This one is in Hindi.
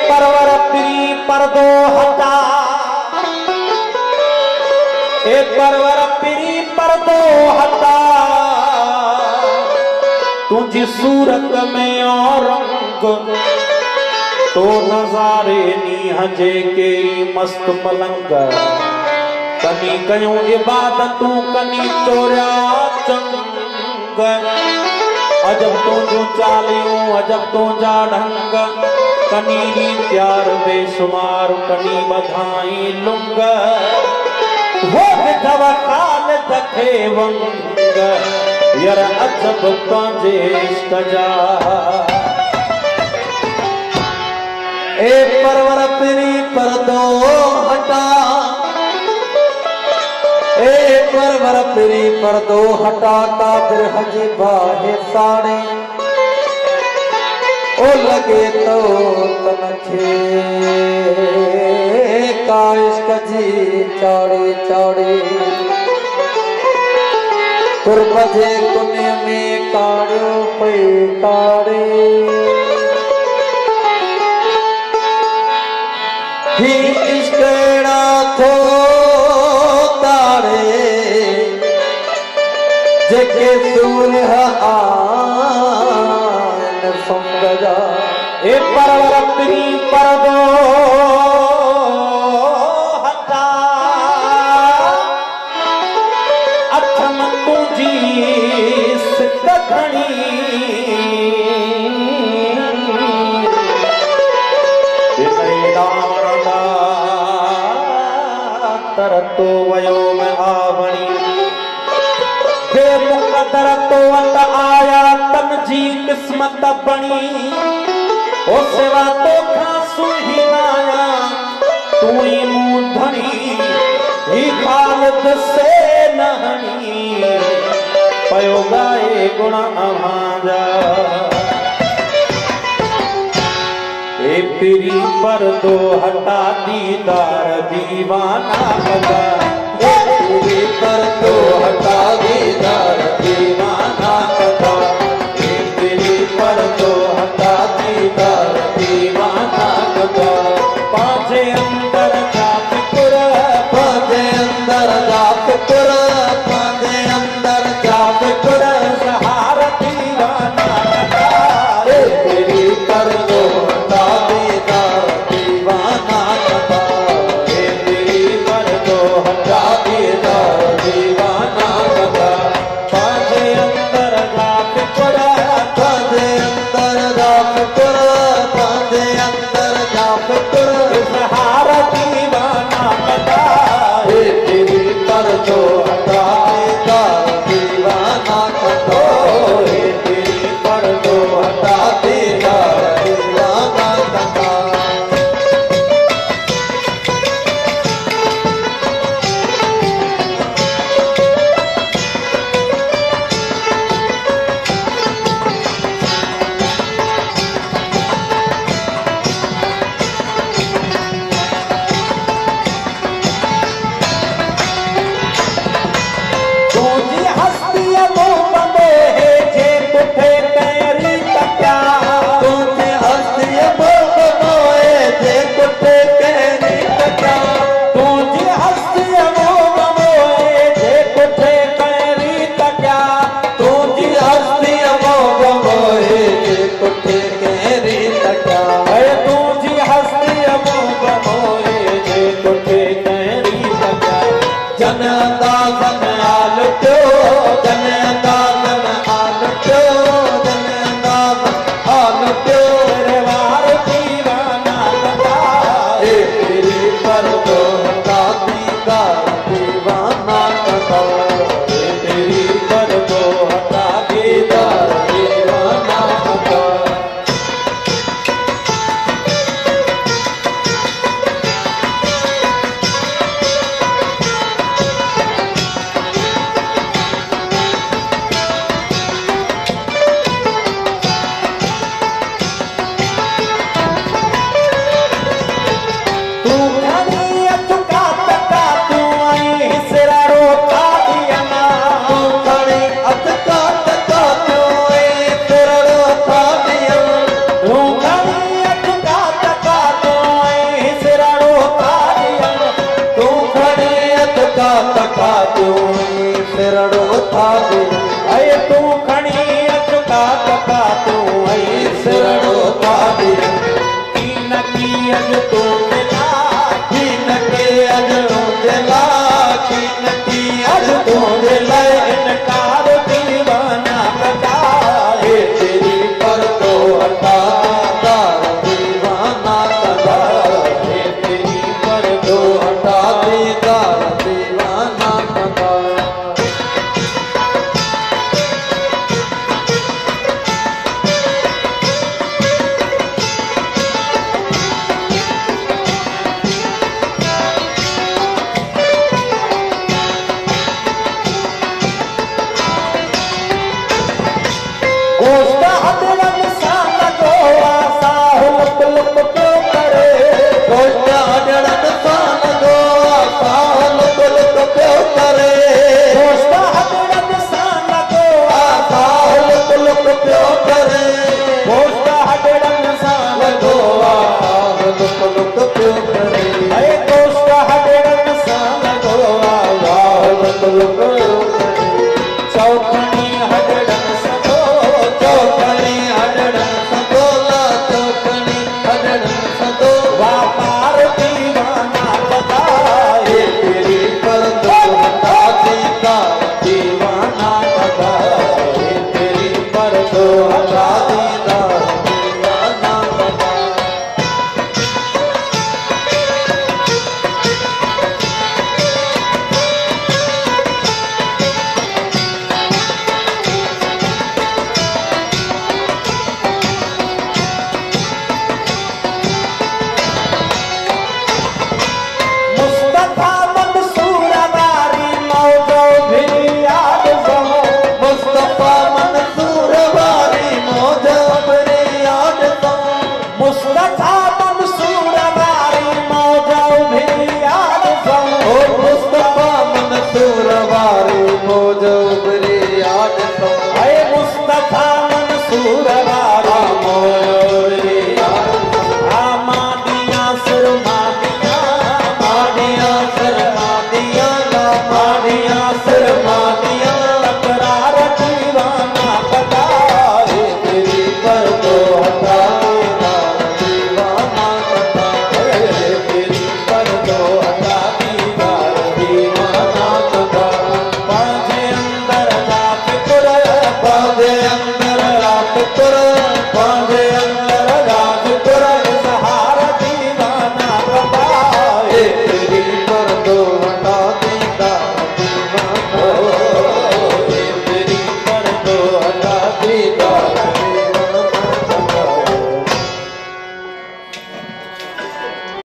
परवर प्री पर्दो हटा, ए परवर प्री पर्दो हटा, तुझी सूरत में और रंग तो नजारे नी हजे के मस्त पलंग, कनी कयूं इबादतूं कनी चोरिया चंग, अजब तुझो चालियूं अजब तुझा ढंग, कनी प्यार बेशुमार कनी बधाई लुंग, वो विधव काल दखे वंग, यार अजब तुझे इश्क जा। ए परवर प्री पर्दो हटा, ए परवर प्री पर्दो हटा, कादिर हजी बाहे साड़े, ओ लगे तो तनखे का इश्क जी चौड़ी चौड़ी, तुरबजे कुने में काड़ो पे काड़े, ही इश्कड़ा थो तारे, जेके सुलह आन संगजा, ए परवर प्री पर्दो हटा, अथम तुझी सिकधणी, तरतो वयो में आवणी, बेमुकदर तो अंत आया तन जी किस्मत बनी, ओ सेवा तो खासु ही नाया तू ही मूधनी, ही खालद से नहनी पयो गाए गुण अभाजा। ए प्री पर्दो हटा दीदार दीवाना कदा, ए प्री पर्दो हटा दीदार दीवाना कदा, ए प्री पर्दो हटा दीदार दीवाना कदा, पांचे अंदर जा फिकुर, पांचे अंदर जा फिकुर, पांचे अंदर जा फिकुर, सहार दीवाना कदा, ए प्री पर्दो हटा दीदार दीवाना कदा, ए प्री पर्दो हटा दीदार दीवाना कदा, पांचे अंदर जा फिकुर, पांचे अंदर जा फिकुर, पांचे अंदर जा फिकुर, सहार अज तू मिला कीन के अज तू दिला कीन की अज तू दिला इनकार दीवाना कटा हे तेरी पर तो हटा दार दीवाना कटा हे तेरी पर तो हटा दार दीवाना कटा